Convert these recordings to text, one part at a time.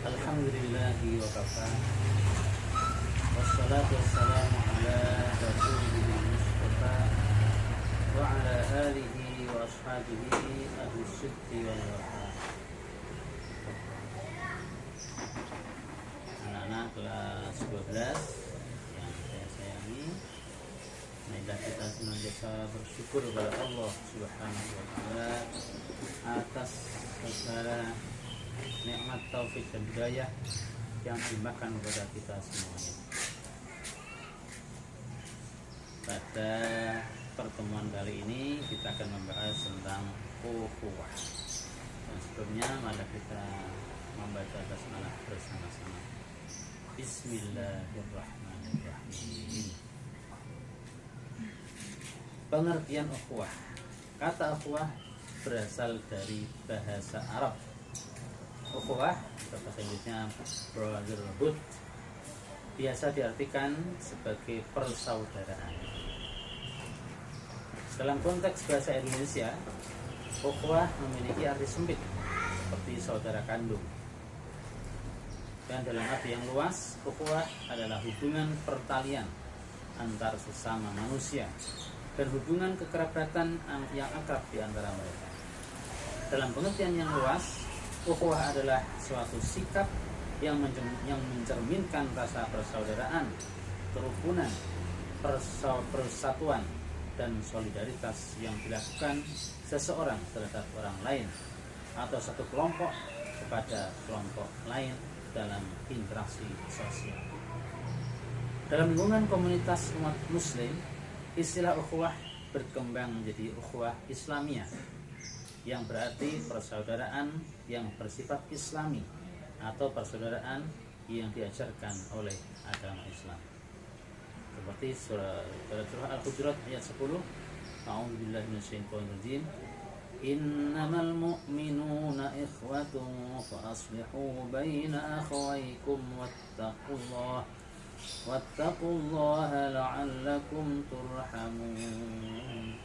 Alhamdulillahi wa kafa. Wassalatu wassalamu ala rasulil mustafa wa ala alihi wa ashabihi ahli sidqi wal wafa. Anak-anak kelas 12 yang saya sayangi, marilah kita senantiasa bersyukur kepada Allah Subhanahu wa taala atas segala nikmat taufik dan hidayah yang dimakan kepada kita semuanya. Pada pertemuan kali ini kita akan membahas tentang ukhuwah. Dan sebelumnya mari kita membaca basmalah bersama-sama. Bismillahirrahmanirrahim. Pengertian ukhuwah. Kata ukhuwah berasal dari bahasa Arab. Ukhuwah atau bahasa Inggrisnya brotherhood biasa diartikan sebagai persaudaraan. Dalam konteks bahasa Indonesia, ukhuwah memiliki arti sempit seperti saudara kandung. Dan dalam arti yang luas, ukhuwah adalah hubungan pertalian antar sesama manusia dan hubungan kekerabatan yang akrab di antara mereka. Dalam pengertian yang luas, ukhuwah adalah suatu sikap yang mencerminkan rasa persaudaraan, kerukunan, persatuan, dan solidaritas yang dilakukan seseorang terhadap orang lain atau satu kelompok kepada kelompok lain dalam interaksi sosial. Dalam lingkungan komunitas umat muslim, istilah ukhuwah berkembang menjadi ukhuwah Islamiyah, yang berarti persaudaraan yang bersifat islami atau persaudaraan yang diajarkan oleh agama Islam. Seperti surah Al-Hujurat ayat 10, A'udzubillahi minasyaitonir rajim. Innamal mu'minuna ikhwatun fa-aslihu baina akhawaykum wattaqullaha la'allakum turhamun.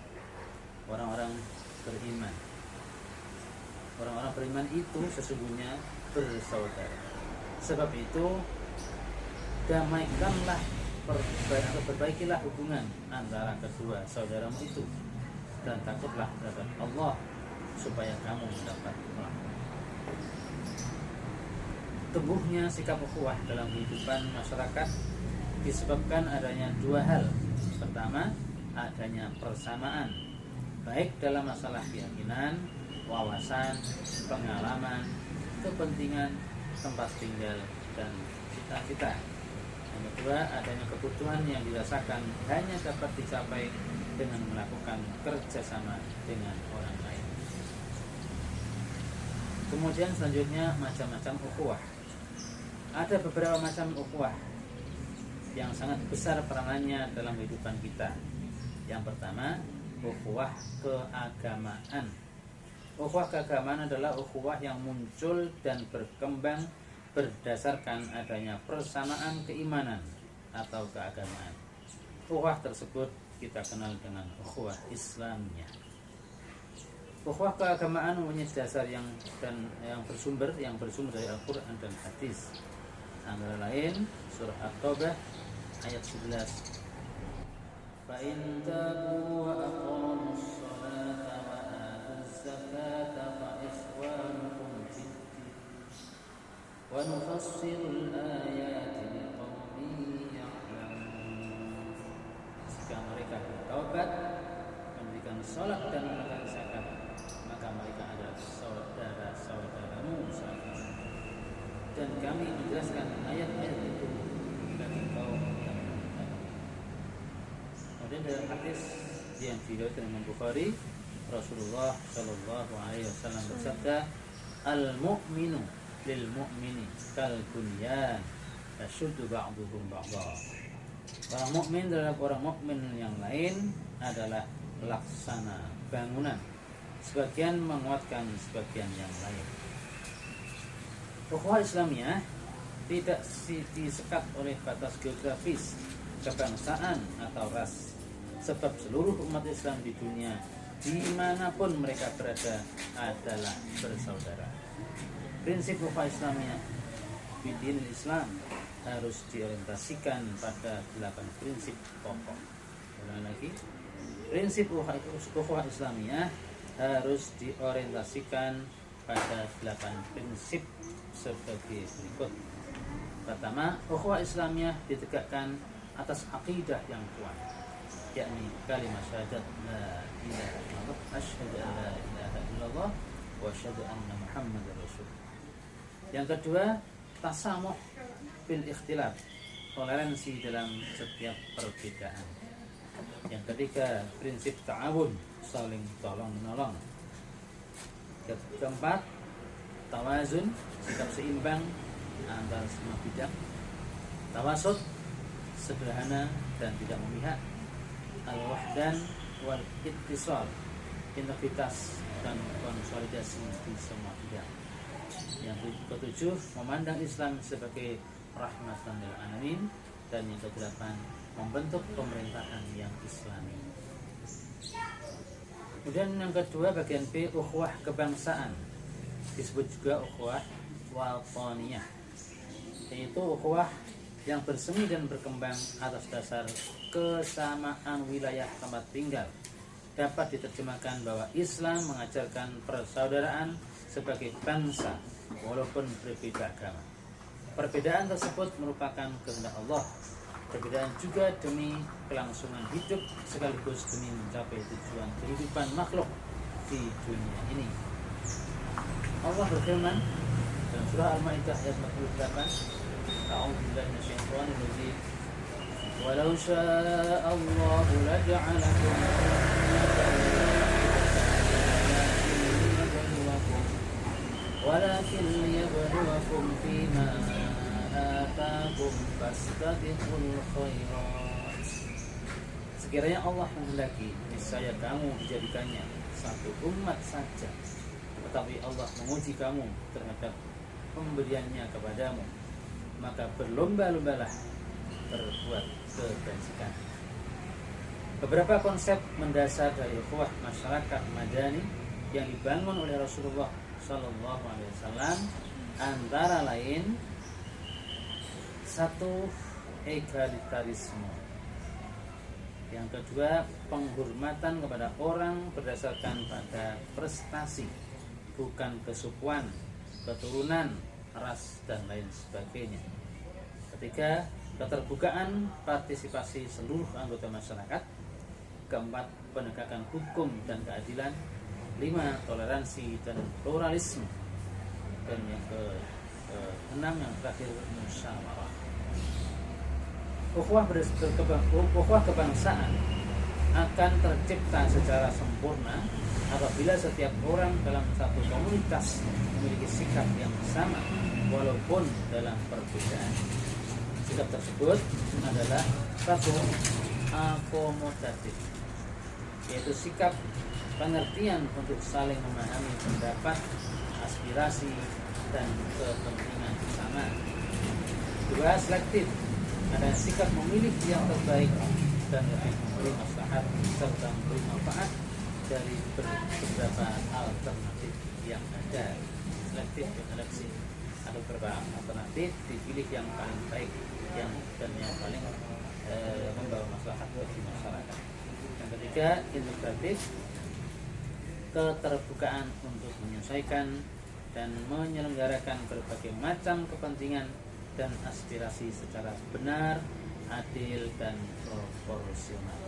Orang-orang beriman, orang-orang beriman itu sesungguhnya bersaudara. Sebab itu damaikanlah atau perbaikilah hubungan antara kedua saudaramu itu, dan takutlah terhadap Allah supaya kamu mendapat rahmat. Tumbuhnya sikap ukhuwah dalam kehidupan masyarakat disebabkan adanya dua hal. Pertama, adanya persamaan baik dalam masalah keyakinan, wawasan, pengalaman, kepentingan, tempat tinggal, dan cita-cita. Yang kedua, adanya kebutuhan yang dirasakan hanya dapat dicapai dengan melakukan kerjasama dengan orang lain. Kemudian selanjutnya macam-macam ukhuwah. Ada beberapa macam ukhuwah yang sangat besar peranannya dalam kehidupan kita. Yang pertama, ukhuwah keagamaan. Ukhuwah keagamaan adalah ukhuwah yang muncul dan berkembang berdasarkan adanya persamaan keimanan atau keagamaan. Ukhuwah tersebut kita kenal dengan ukhuwah Islamiyah. Ukhuwah keagamaan mempunyai dasar yang bersumber dari Al-Quran dan hadis. Antara lain surah At-Taubah ayat 11. Fa in tabu wa aqamus salata wa atuz zakata fa ikhwanukum fid din wa nufassilul ayati liqaumin ya'lamun. Jika mereka bertaubat, memberikan salat dan menunaikan zakat, maka mereka adalah saudara-saudaramu saat ini. Dan kami menjelaskan ayat-ayat itu bagi kaum yang mengetahui. Kemudian dalam hadis yang diriwayatkan Imam Bukhari, Rasulullah Shallallahu Alaihi Wasallam bersabda, "Al-mu'minu lil mu'mini kal bunyan yashuddu ba'duhum ba'dha." Orang mukmin terhadap orang mukmin yang lain adalah laksana bangunan, sebagian menguatkan sebagian yang lain. Ukhuwah Islamiyah tidak disekat oleh batas geografis, kebangsaan atau ras, sebab seluruh umat Islam di dunia dimanapun mereka berada adalah bersaudara. prinsip ukhuwah Islamiyah bidin Islam harus diorientasikan pada 8 prinsip pokok. Ulang lagi, prinsip ukhuwah Islamiyah harus diorientasikan pada 8 prinsip sebagai berikut. Pertama, ukhuwah Islamiyah ditegakkan atas akidah yang kuat, yakni kalimat syahadat la ilaha illallah, asyhadu an la ilaha illallah wa asyhadu anna muhammadar rasul. Yang kedua, tasamuh fil ikhtilaf, toleransi dalam setiap perbedaan. Yang ketiga, prinsip ta'awun, saling tolong menolong. Keempat, tawazun, sikap seimbang antara semua bidang. Tawasud, sederhana dan tidak memihak. Al-wahdan wal ittisal, integritas dan konsolidasi di semua bidang. Yang ketujuh, memandang Islam sebagai rahmatan lil alamin. Dan yang kedelapan, membentuk pemerintahan yang islami. Kemudian yang kedua, bagian B, ukhuwah kebangsaan, disebut juga ukhuwah wataniyah, yaitu ukhuwah yang bersemi dan berkembang atas dasar kesamaan wilayah tempat tinggal. Dapat diterjemahkan bahwa Islam mengajarkan persaudaraan sebagai bangsa walaupun berbeda agama. Perbedaan tersebut merupakan kehendak Allah. Perbedaan juga demi kelangsungan hidup sekaligus demi mencapai tujuan kehidupan makhluk di dunia ini. Allah berfirman dalam surah Al-Maidah ayat 48, A'udzubillahi minasyaitonir rajim. Walau syaa Allahu laja'alakum walakin liyabluwakum fima atakum fastabiqul khairat. Sekiranya Allah menghendaki, niscaya kamu dijadikannya satu umat saja, tetapi Allah menguji kamu terhadap pemberiannya kepadamu, maka berlomba-lombalah berbuat kebajikan. Beberapa konsep mendasar dari ukhuwah masyarakat madani yang dibangun oleh Rasulullah Sallallahu Alaihi Wasallam antara lain: satu, egalitarisme. Yang kedua, penghormatan kepada orang berdasarkan pada prestasi, bukan kesukuan, keturunan, ras, dan lain sebagainya. Ketiga, keterbukaan partisipasi seluruh anggota masyarakat. Keempat, penegakan hukum dan keadilan. 5, toleransi dan pluralisme. Dan yang ke-6 yang terakhir, musyawarah. Ukhuwah kebangsaan akan tercipta secara sempurna apabila setiap orang dalam satu komunitas memiliki sikap yang sama walaupun dalam perbedaan. Sikap tersebut adalah satu, akomodatif, yaitu sikap pengertian untuk saling memahami pendapat, aspirasi, dan kepentingan bersama. 2, selektif, ada sikap memilih yang terbaik dan lebih memberi maslahat serta memberi manfaat dari beberapa alternatif yang ada. Selektif seleksi, ada beberapa alternatif, dipilih yang paling baik yang paling membawa maslahat bagi masyarakat. Yang ketiga, integratif, keterbukaan untuk menyesuaikan dan menyelenggarakan berbagai macam kepentingan dan aspirasi secara benar, adil, dan proporsional.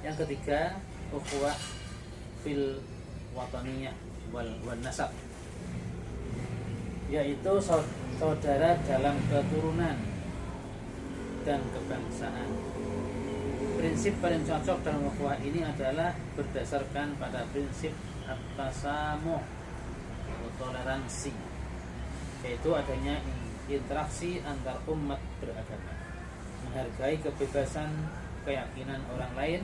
Yang ketiga, ukhuwah fil wataniyah wal nasab, yaitu saudara dalam keturunan dan kebangsaan. Prinsip paling cocok dalam ukhuwah ini adalah berdasarkan pada prinsip at-tasamuh, toleransi, yaitu adanya interaksi antar umat beragama, menghargai kebebasan keyakinan orang lain,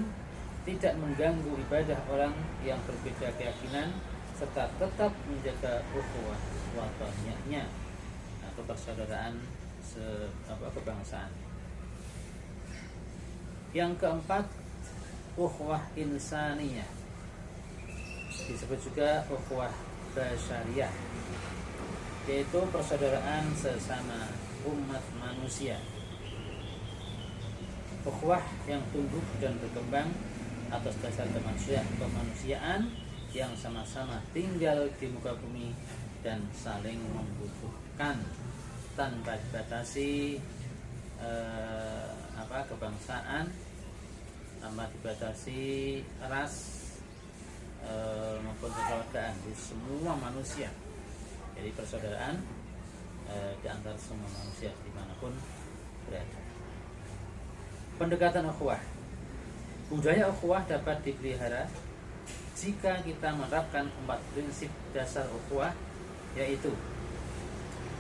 tidak mengganggu ibadah orang yang berbeda keyakinan, serta tetap menjaga ukhuwah wataniyahnya atau persaudaraan kebangsaan. Yang keempat, ukhuwah insaniyah, disebut juga ukhuwah basyariyah, yaitu persaudaraan sesama umat manusia. Ukhuwah yang tumbuh dan berkembang atas dasar kemanusiaan yang sama-sama tinggal di muka bumi dan saling membutuhkan tanpa dibatasi kebangsaan, tanpa dibatasi ras maupun kekeluargaan di semua manusia. Jadi persaudaraan di antara semua manusia dimanapun berada. Pendekatan ukhuwah. Budaya ukhuwah dapat dipelihara jika kita menerapkan 4 prinsip dasar ukhuwah, yaitu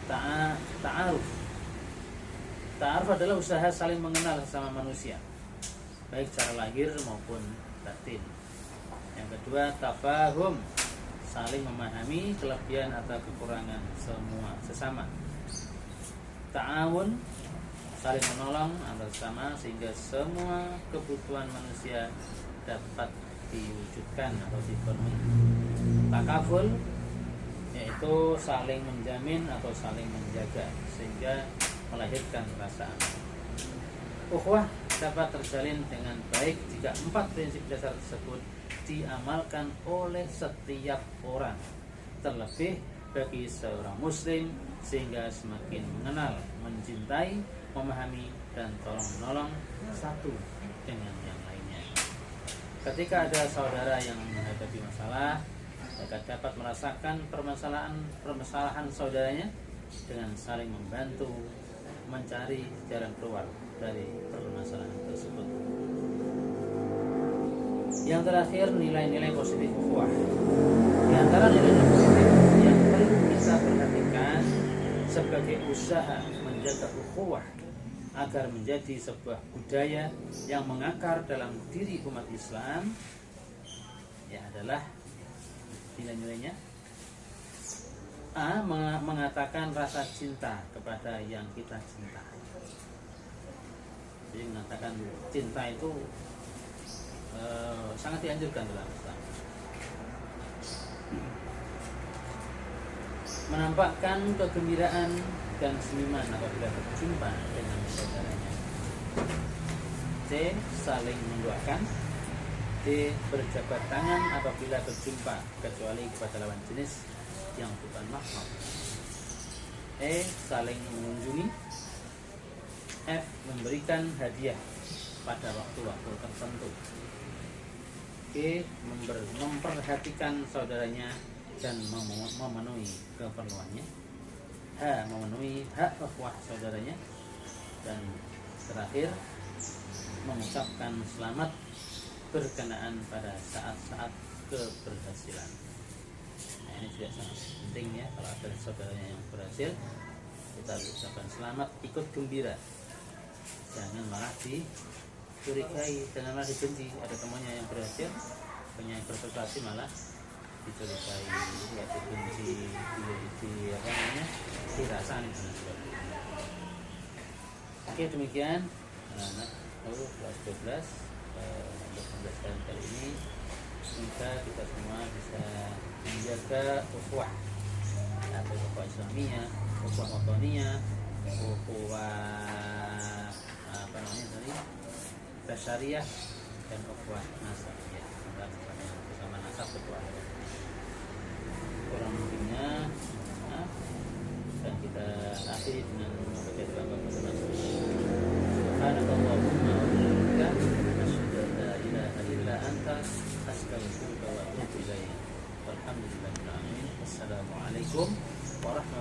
ta'aruf. Ta'aruf adalah usaha saling mengenal sesama manusia, baik secara lahir maupun batin. Yang kedua, tafahum, saling memahami kelebihan atau kekurangan semua sesama. Ta'awun, saling menolong antar sesama sehingga semua kebutuhan manusia dapat diwujudkan atau dipenuhi. Takaful, yaitu saling menjamin atau saling menjaga sehingga melahirkan rasa aman. Ukhuwah dapat terjalin dengan baik jika 4 prinsip dasar tersebut diamalkan oleh setiap orang, terlebih bagi seorang muslim, sehingga semakin mengenal, mencintai, memahami, dan tolong-menolong satu dengan yang lainnya. Ketika ada saudara yang menghadapi masalah, mereka dapat merasakan permasalahan saudaranya dengan saling membantu mencari jalan keluar dari permasalahan tersebut. Yang terakhir, nilai-nilai positif ukhuwah. Di antara nilai-nilai positif yang perlu kita perhatikan sebagai usaha menjaga ukhuwah agar menjadi sebuah budaya yang mengakar dalam diri umat Islam, ya adalah nilai-nilainya. A. Mengatakan rasa cinta kepada yang kita cintai. Jadi mengatakan cinta itu sangat dianjurkan dalam Islam. Menampakkan kegembiraan dan senyuman apabila berjumpa dengan saudaranya. C. Saling mendoakan. D. Berjabat tangan apabila berjumpa kecuali kepada lawan jenis yang bukan mahram. E. Saling mengunjungi. F. Memberikan hadiah pada waktu-waktu tertentu. G. Memperhatikan saudaranya dan memenuhi keperluannya. H. Memenuhi hak ukhuwah saudaranya. Dan terakhir, mengucapkan selamat berkenaan pada saat-saat keberhasilan. Nah, ini juga sangat penting ya, kalau ada saudaranya yang berhasil, kita ucapkan selamat, ikut gembira, jangan malah dicurigai, jangan malah dibenci. Ada temannya yang berhasil, punya berprestasi malah dicurigai, ya dibenci, dirasani dan sebagainya. Oke, demikian anak-anak kelas 12 untuk pembelajaran kali ini. Semoga kita semua bisa menjaga ukhuwah, atau ukhuwah Islamiyah, ukhuwah wataniyah, ukhuwah basyariyah, dan ukhuwah nasabiyah. Bersama nasab berkeluarga. Kurang lebihnya maaf, dan kita akhiri dengan membaca doa kepada Subhanakallahumma wa bihamdika asyhadu an la ilaha illa anta astaghfiruka wa atubu ilaik. Walhamdulillahirabbil alamin. Wassalamualaikum warahmatullahi wabarakatuh.